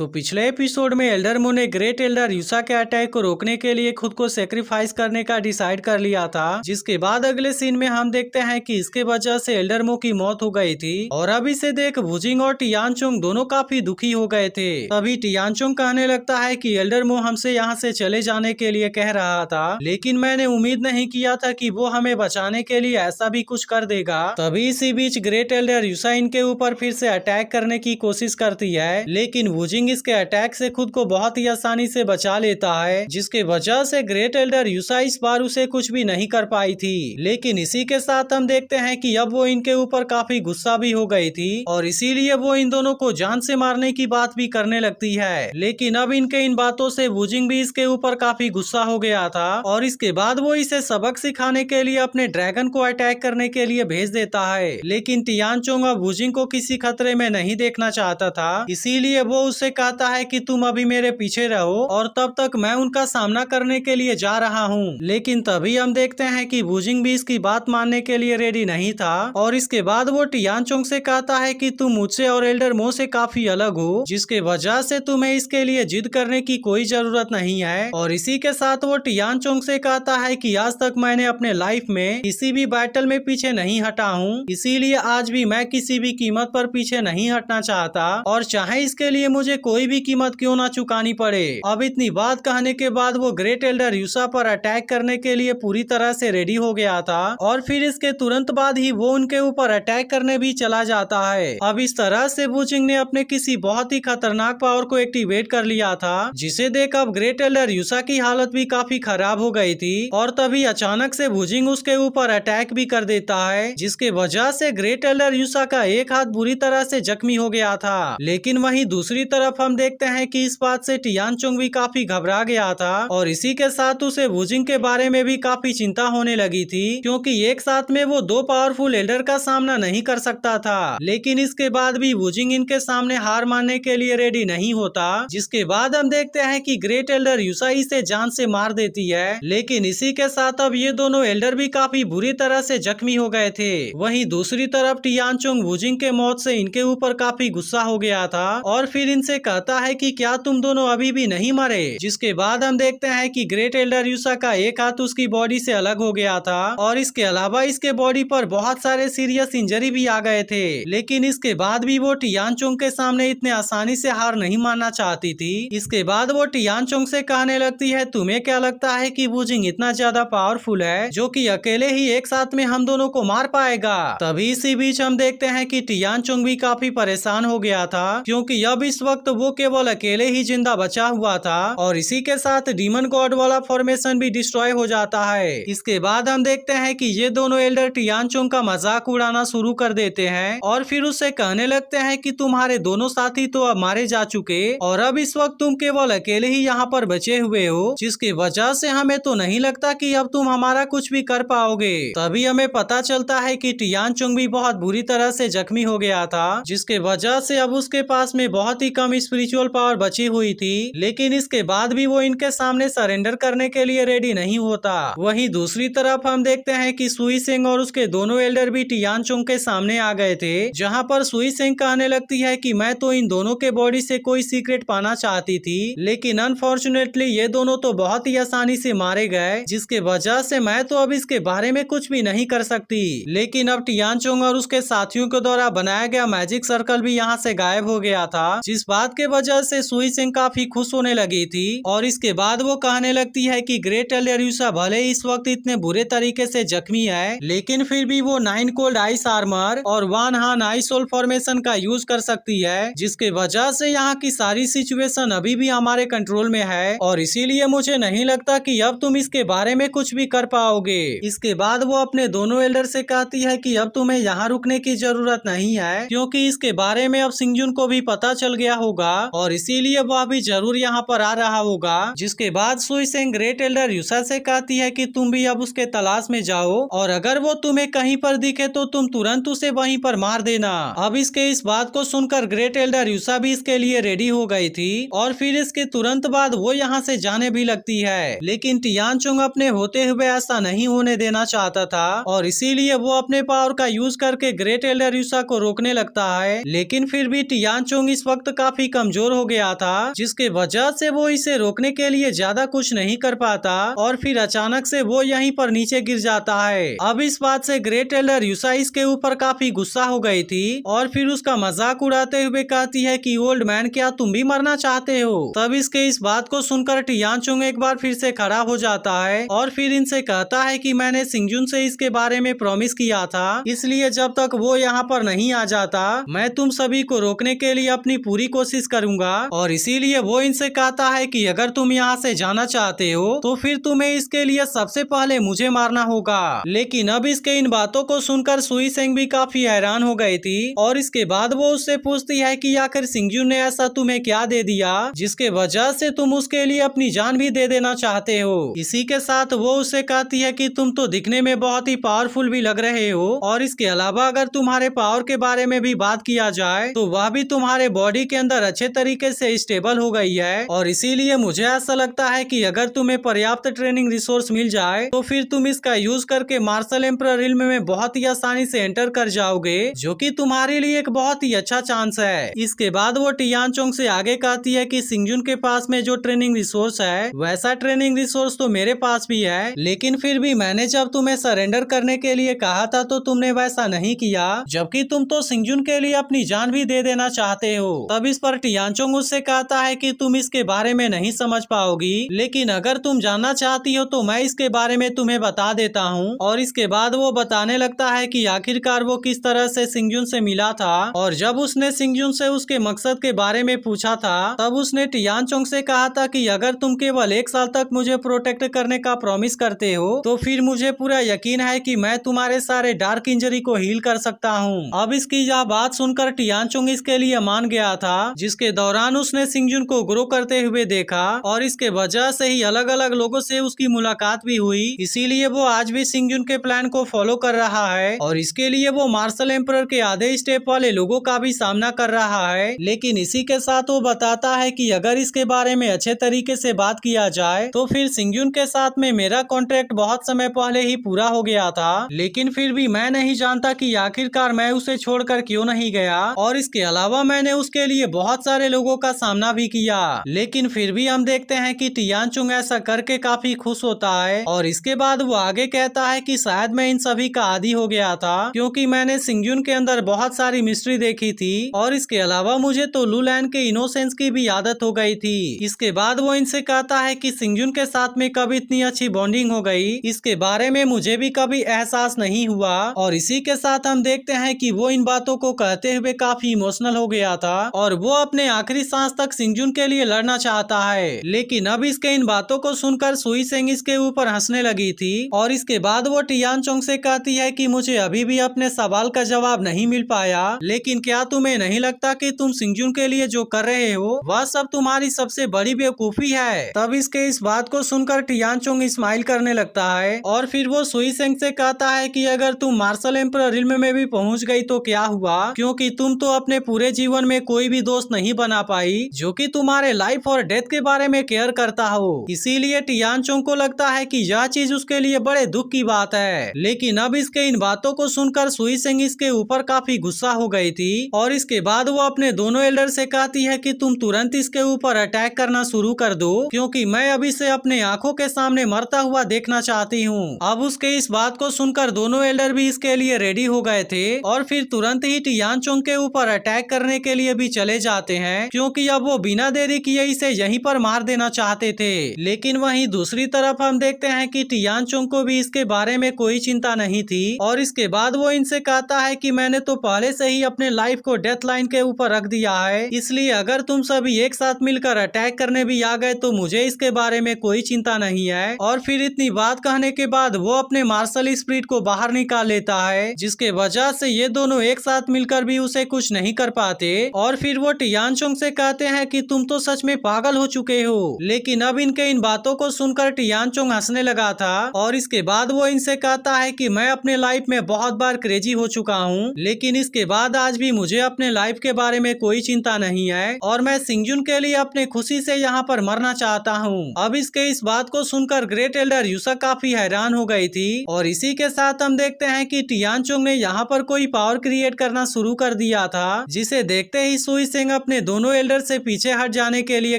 तो पिछले एपिसोड में एल्डर मो ने ग्रेट एल्डर यूसा के अटैक को रोकने के लिए खुद को सेक्रीफाइस करने का डिसाइड कर लिया था, जिसके बाद अगले सीन में हम देखते हैं कि इसके वजह से एल्डर मो की मौत हो गई थी। और अब इसे देख वुजिंग और टियानचोंग दोनों काफी दुखी हो गए थे। तभी टियानचोंग कहने लगता है कि एल्डर मो हमसे यहाँ से चले जाने के लिए कह रहा था, लेकिन मैंने उम्मीद नहीं किया था कि वो हमें बचाने के लिए ऐसा भी कुछ कर देगा। तभी इसी बीच ग्रेट एल्डर यूसा इनके ऊपर फिर से अटैक करने की कोशिश करती है, लेकिन वुजिंग इसके अटैक से खुद को बहुत ही आसानी से बचा लेता है, जिसके वजह से ग्रेट एल्डर यूसा इस बार उसे कुछ भी नहीं कर पाई थी। लेकिन इसी के साथ हम देखते हैं कि अब वो इनके ऊपर काफी गुस्सा भी हो गई थी और इसीलिए वो इन दोनों को जान से मारने की बात भी करने लगती है। लेकिन अब इनके इन बातों से वुजिंग भी इसके ऊपर काफी गुस्सा हो गया था और इसके बाद वो इसे सबक सिखाने के लिए अपने ड्रैगन को अटैक करने के लिए भेज देता है। लेकिन टियानचोंग अब वुजिंग को किसी खतरे में नहीं देखना चाहता था, इसीलिए वो उससे कहता है कि तुम अभी मेरे पीछे रहो और तब तक मैं उनका सामना करने के लिए जा रहा हूँ। लेकिन तभी हम देखते हैं कि वुजिंग भी इसकी बात मानने के लिए रेडी नहीं था और इसके बाद वो टियानचोंग से कहता है कि तुम मुझसे और एल्डर मो से काफी अलग हो, जिसके वजह से तुम्हें इसके लिए जिद करने की कोई जरूरत नहीं है। और इसी के साथ वो टियानचोंग से कहता है कि आज तक मैंने अपने लाइफ में किसी भी बैटल में पीछे नहीं हटा हूँ, इसीलिए आज भी मैं किसी भी कीमत पर पीछे नहीं हटना चाहता और चाहे इसके लिए मुझे कोई भी कीमत क्यों ना चुकानी पड़े। अब इतनी बात कहने के बाद वो ग्रेट एल्डर यूसा पर अटैक करने के लिए पूरी तरह से रेडी हो गया था और फिर इसके तुरंत बाद ही वो उनके ऊपर अटैक करने भी चला जाता है। अब इस तरह से वुजिंग ने अपने किसी बहुत ही खतरनाक पावर को एक्टिवेट कर लिया था, जिसे देख अब ग्रेट एल्डर यूसा की हालत भी काफी खराब हो गई थी और तभी अचानक से वुजिंग उसके ऊपर अटैक भी कर देता है, जिसके वजह से ग्रेट एल्डर यूसा का एक हाथ बुरी तरह से जख्मी हो गया था। लेकिन वहीं दूसरी तरफ हम देखते हैं कि इस बात से टियानचोंग भी काफी घबरा गया था और इसी के साथ उसे वुजिंग के बारे में भी काफी चिंता होने लगी थी, क्योंकि एक साथ में वो दो पावरफुल एल्डर का सामना नहीं कर सकता था। लेकिन इसके बाद भी वुजिंग इनके सामने हार मानने के लिए रेडी नहीं होता, जिसके बाद हम देखते हैं कि ग्रेट एल्डर यूसा इसे जान से मार देती है। लेकिन इसी के साथ अब ये दोनों एल्डर भी काफी बुरी तरह से जख्मी हो गए थे। वहीं दूसरी तरफ टियानचोंग वुजिंग के मौत से इनके ऊपर काफी गुस्सा हो गया था और फिर इनसे कहता है कि क्या तुम दोनों अभी भी नहीं मरे, जिसके बाद हम देखते हैं कि ग्रेट एल्डर यूसा का एक हाथ उसकी बॉडी से अलग हो गया था और इसके अलावा इसके बॉडी पर बहुत सारे सीरियस इंजरी भी आ गए थे। लेकिन इसके बाद भी वो टियानचोंग के सामने इतने आसानी से हार नहीं मानना चाहती थी। इसके बाद वो टियानचोंग से कहने लगती है, तुम्हें क्या लगता है कि वुजिंग इतना ज्यादा पावरफुल है जो कि अकेले ही एक साथ में हम दोनों को मार पाएगा। तभी इसी बीच हम देखते हैं कि टियानचोंग भी काफी परेशान हो गया था, क्योंकि अब इस वक्त वो केवल अकेले ही जिंदा बचा हुआ था और इसी के साथ डीमन गॉड वाला फॉर्मेशन भी डिस्ट्रॉय हो जाता है। इसके बाद हम देखते हैं कि ये दोनों एल्डर टियानचोंग का मजाक उड़ाना शुरू कर देते हैं और फिर उससे कहने लगते हैं कि तुम्हारे दोनों साथी तो अब मारे जा चुके और अब इस वक्त तुम केवल अकेले ही यहाँ पर बचे हुए हो, जिसकी वजह से हमें तो नहीं लगता कि अब तुम हमारा कुछ भी कर पाओगे। तभी हमें पता चलता है कि टियानचोंग भी बहुत बुरी तरह से जख्मी हो गया था, जिसके वजह से अब उसके पास में बहुत ही कम स्पिरिचुअल पावर बची हुई थी। लेकिन इसके बाद भी वो इनके सामने सरेंडर करने के लिए रेडी नहीं होता। वहीं दूसरी तरफ हम देखते हैं कि सुई सेंग और उसके दोनों एल्डर भी टियानचोंग के सामने आ गए थे, जहां पर सुई सेंग कहने लगती है कि मैं तो इन दोनों के बॉडी से कोई सीक्रेट पाना चाहती थी, लेकिन अनफॉर्चुनेटली ये दोनों तो बहुत ही आसानी से मारे गए, जिसके वजह से मैं तो अब इसके बारे में कुछ भी नहीं कर सकती। लेकिन अब टियानचोंग और उसके साथियों के द्वारा बनाया गया मैजिक सर्कल भी यहाँ से गायब हो गया था, जिस बात के वजह से सुई सेंग काफी खुश होने लगी थी और इसके बाद वो कहने लगती है कि ग्रेट एल्डर यूसा भले इस वक्त इतने बुरे तरीके से जख्मी है, लेकिन फिर भी वो 9 कोल्ड आइस आर्मर और 1 हान आइस सोल फॉर्मेशन का यूज कर सकती है, जिसके वजह से यहाँ की सारी सिचुएशन अभी भी हमारे कंट्रोल में है और इसीलिए मुझे नहीं लगता कि अब तुम इसके बारे में कुछ भी कर पाओगे। इसके बाद वो अपने दोनों एल्डर से कहती है कि अब तुम्हें यहाँ रुकने की जरूरत नहीं है, क्योंकि इसके बारे में अब सिंगजुन को भी पता चल गया होगा और इसीलिए वह भी जरूर यहाँ पर आ रहा होगा। जिसके बाद सुई सेंग ग्रेट एल्डर यूसा से कहती है कि तुम भी अब उसके तलाश में जाओ और अगर वो तुम्हें कहीं पर दिखे तो तुम तुरंत उसे वहीं पर मार देना। अब इसके इस बात को सुनकर ग्रेट एल्डर यूसा भी इसके लिए रेडी हो गई थी और फिर इसके तुरंत बाद वो यहाँ से जाने भी लगती है। लेकिन टियानचोंग अपने होते हुए ऐसा नहीं होने देना चाहता था और इसीलिए वो अपने पावर का यूज करके ग्रेट एल्डर यूसा को रोकने लगता है। लेकिन फिर भी टियानचोंग इस वक्त काफी कमजोर हो गया था, जिसके वजह से वो इसे रोकने के लिए ज्यादा कुछ नहीं कर पाता और फिर अचानक से वो यहीं पर नीचे गिर जाता है। अब इस बात से ग्रेट एल्डर यूसा इसके ऊपर काफी गुस्सा हो गई थी और फिर उसका मजाक उड़ाते हुए कहती है कि ओल्ड मैन, क्या तुम भी मरना चाहते हो? तब इसके इस बात को सुनकर टियानचुंग एक बार फिर से खड़ा हो जाता है और फिर इनसे कहता है कि मैंने सिंगजुन से इसके बारे में प्रॉमिस किया था, इसलिए जब तक वो यहाँ पर नहीं आ जाता मैं तुम सभी को रोकने के लिए अपनी पूरी कोशिश करूंगा। और इसीलिए वो इनसे कहता है कि अगर तुम यहाँ से जाना चाहते हो तो फिर तुम्हें इसके लिए सबसे पहले मुझे मारना होगा। लेकिन अब इसके इन बातों को सुनकर सुई सेंग भी काफी हैरान हो गई थी और इसके बाद वो उससे पूछती है कि आखिर सिंगजुन ने ऐसा तुम्हें क्या दे दिया जिसके वजह से तुम उसके लिए अपनी जान भी दे देना चाहते हो। इसी के साथ वो उससे कहती है कि तुम तो दिखने में बहुत ही पावरफुल भी लग रहे हो और इसके अलावा अगर तुम्हारे पावर के बारे में भी बात किया जाए तो वह भी तुम्हारे बॉडी के अंदर अच्छे तरीके से स्टेबल हो गई है और इसीलिए मुझे ऐसा लगता है कि अगर तुम्हें पर्याप्त ट्रेनिंग रिसोर्स मिल जाए तो फिर तुम इसका यूज करके मार्शल एम्परर रिल्म में बहुत ही आसानी से एंटर कर जाओगे, जो कि तुम्हारे लिए एक बहुत ही अच्छा चांस है। इसके बाद वो टियानचोंग से आगे कहती है कि सिंगजुन के पास में जो ट्रेनिंग रिसोर्स है वैसा ट्रेनिंग रिसोर्स तो मेरे पास भी है, लेकिन फिर भी मैंने जब तुम्हें सरेंडर करने के लिए कहा था तो तुमने वैसा नहीं किया, जबकि तुम तो सिंगजुन के लिए अपनी जान भी दे देना चाहते हो। तब इस पर टियानचोंग उससे कहता है कि तुम इसके बारे में नहीं समझ पाओगी, लेकिन अगर तुम जानना चाहती हो तो मैं इसके बारे में तुम्हें बता देता हूँ। और इसके बाद वो बताने लगता है कि आखिरकार वो किस तरह से सिंगजुन से मिला था और जब उसने सिंगजुन से उसके मकसद के बारे में पूछा था तब उसने टियानचोंग से कहा था कि अगर तुम केवल 1 साल तक मुझे प्रोटेक्ट करने का प्रॉमिस करते हो तो फिर मुझे पूरा यकीन है कि मैं तुम्हारे सारे डार्क इंजरी को हील कर सकता हूँ। अब इसकी यह बात सुनकर टियानचोंग इसके लिए मान गया था, जिसके दौरान उसने सिंगजुन को ग्रो करते हुए देखा और इसके वजह से ही अलग अलग लोगों से उसकी मुलाकात भी हुई। इसीलिए वो आज भी सिंगजुन के प्लान को फॉलो कर रहा है और इसके लिए वो मार्शल एम्परर के आधे स्टेप वाले लोगों का भी सामना कर रहा है। लेकिन इसी के साथ वो बताता है कि अगर इसके बारे में अच्छे तरीके से बात किया जाए तो फिर सिंगजुन के साथ में मेरा कॉन्ट्रैक्ट बहुत समय पहले ही पूरा हो गया था, लेकिन फिर भी मैं नहीं जानता कि आखिरकार मैं उसे छोड़कर क्यों नहीं गया और इसके अलावा मैंने उसके लिए बहुत सारे लोगों का सामना भी किया। लेकिन फिर भी हम देखते हैं कि टियानचुंग ऐसा करके काफी खुश होता है और इसके बाद वो आगे कहता है कि शायद मैं इन सभी का आदी हो गया था क्योंकि मैंने सिंगजुन के अंदर बहुत सारी मिस्ट्री देखी थी और इसके अलावा मुझे तो लुलैन के इनोसेंस की भी आदत हो गई थी। इसके बाद वो इनसे कहता है कि सिंगजुन के साथ में कभी इतनी अच्छी बॉन्डिंग हो गई इसके बारे में मुझे भी कभी एहसास नहीं हुआ। और इसी के साथ हम देखते हैं कि वो इन बातों को कहते हुए काफी इमोशनल हो गया था और वो अपने आखिरी सांस तक सिंगजुन के लिए लड़ना चाहता है। लेकिन अब इसके इन बातों को सुनकर सुई सेंग इसके ऊपर हंसने लगी थी और इसके बाद वो टियानचोंग से कहती है कि मुझे अभी भी अपने सवाल का जवाब नहीं मिल पाया, लेकिन क्या तुम्हें नहीं लगता कि तुम सिंगजुन के लिए जो कर रहे हो वह सब तुम्हारी सबसे बड़ी बेवकूफी है? तब इसके इस बात को सुनकर टियानचोंग स्माइल करने लगता है और फिर वो सुई सेंग से कहता है कि अगर तुम मार्शल एम्परर रिल्म में भी पहुंच गई तो क्या हुआ, क्योंकि तुम तो अपने पूरे जीवन में कोई भी दोस्त नहीं बना पाई जो कि तुम्हारे लाइफ और डेथ के बारे में केयर करता हो। इसीलिए टियानचोंग को लगता है कि यह चीज उसके लिए बड़े दुख की बात है। लेकिन अब इसके इन बातों को सुनकर सुई सेंग इसके ऊपर काफी गुस्सा हो गई थी और इसके बाद वो अपने दोनों एल्डर से कहती है कि तुम तुरंत इसके ऊपर अटैक करना शुरू कर दो, क्योंकि मैं अभी से अपने आंखों के सामने मरता हुआ देखना चाहती हूँ। अब उसके इस बात को सुनकर दोनों एल्डर भी इसके लिए रेडी हो गए थे और फिर तुरंत ही टियानचोंग के ऊपर अटैक करने के लिए भी चले जाते हैं, क्योंकि अब वो बिना देरी किए इसे यहीं पर मार देना चाहते थे। लेकिन वहीं दूसरी तरफ हम देखते हैं कि टियानचोंग को भी इसके बारे में कोई चिंता नहीं थी और इसके बाद वो इनसे कहता है कि मैंने तो पहले से ही अपने लाइफ को डेथ लाइन के ऊपर रख दिया है, इसलिए अगर तुम सभी एक साथ मिलकर अटैक करने भी आ गए तो मुझे इसके बारे में कोई चिंता नहीं है। और फिर इतनी बात कहने के बाद वो अपने मार्शल स्पिरिट को बाहर निकाल लेता है, जिसके वजह से ये दोनों एक साथ मिलकर भी उसे कुछ नहीं कर पाते। और फिर वो टियानचोंग से कहते हैं कि तुम तो सच में पागल हो चुके हो। लेकिन अब इनके इन बातों को सुनकर टियानचोंग हंसने लगा था और इसके बाद वो इनसे कहता है कि मैं अपने लाइफ में बहुत बार क्रेजी हो चुका हूँ, लेकिन इसके बाद आज भी मुझे अपने लाइफ के बारे में कोई चिंता नहीं है और मैं सिंगजुन के लिए अपने खुशी से यहाँ पर मरना चाहता हूँ। अब इसके इस बात को सुनकर ग्रेट एल्डर यूसा काफी हैरान हो गई थी और इसी के साथ हम देखते हैं कि टियानचोंग ने यहाँ पर कोई पावर क्रिएट करना शुरू कर दिया था, जिसे देखते ही सुई सेंग चंग अपने दोनों एल्डर से पीछे हट जाने के लिए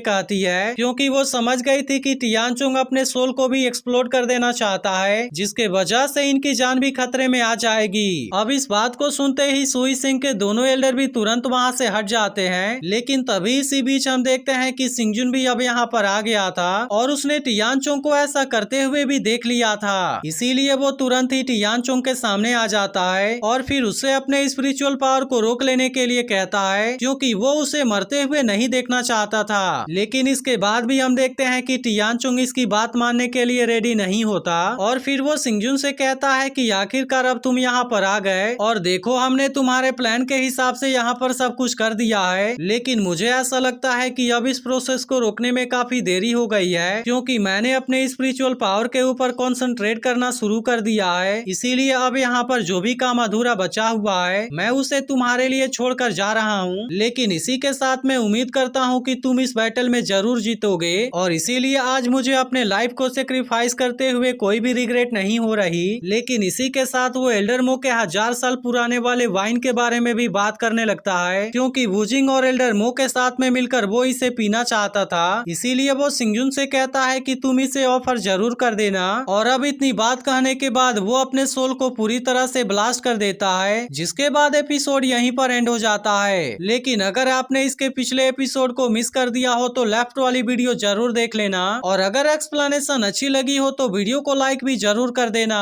कहती है, क्योंकि वो समझ गई थी कि टियानचुंग अपने सोल को भी एक्सप्लोड कर देना चाहता है, जिसके वजह से इनकी जान भी खतरे में आ जाएगी। अब इस बात को सुनते ही सुई सिंह के दोनों एल्डर भी तुरंत वहाँ से हट जाते हैं, लेकिन तभी इसी बीच हम देखते हैं कि सिंगजुन भी अब यहाँ पर आ गया था और उसने टियानचुंग को ऐसा करते हुए भी देख लिया था। इसीलिए वो तुरंत ही टियानचुंग के सामने आ जाता है और फिर उससे अपने स्पिरिचुअल पावर को रोक लेने के लिए कहता है, क्योंकि वो उसे मरते हुए नहीं देखना चाहता था। लेकिन इसके बाद भी हम देखते हैं कि टियानचुंग इसकी बात मानने के लिए रेडी नहीं होता और फिर वो सिंगजुन से कहता है कि आखिरकार अब तुम यहाँ पर आ गए और देखो हमने तुम्हारे प्लान के हिसाब से यहाँ पर सब कुछ कर दिया है, लेकिन मुझे ऐसा लगता है कि अब इस प्रोसेस को रोकने में काफी देरी हो गई है, क्योंकि मैंने अपने स्पिरिचुअल पावर के ऊपर कंसंट्रेट करना शुरू कर दिया है। इसीलिए अब यहाँ पर जो भी काम अधूरा बचा हुआ है मैं उसे तुम्हारे लिए छोड़कर जा रहा हूँ, लेकिन इसी के साथ मैं उम्मीद करता हूँ कि तुम इस बैटल में जरूर जीतोगे और इसीलिए आज मुझे अपने लाइफ को सेक्रीफाइस करते हुए कोई भी रिग्रेट नहीं हो रही। लेकिन इसी के साथ वो एल्डरमो के 1000 साल पुराने वाले वाइन के बारे में भी बात करने लगता है, क्योंकि वुजिंग और एल्डरमो के साथ में मिलकर वो इसे पीना चाहता था। इसीलिए वो सिंगजुन से कहता है कि तुम इसे ऑफर जरूर कर देना और अब इतनी बात कहने के बाद वो अपने सोल को पूरी तरह से ब्लास्ट कर देता है, जिसके बाद एपिसोड यहीं पर एंड हो जाता है। लेकिन अगर आपने इसके पिछले एपिसोड को मिस कर दिया हो तो लेफ्ट वाली वीडियो जरूर देख लेना और अगर एक्सप्लेनेशन अच्छी लगी हो तो वीडियो को लाइक भी जरूर कर देना।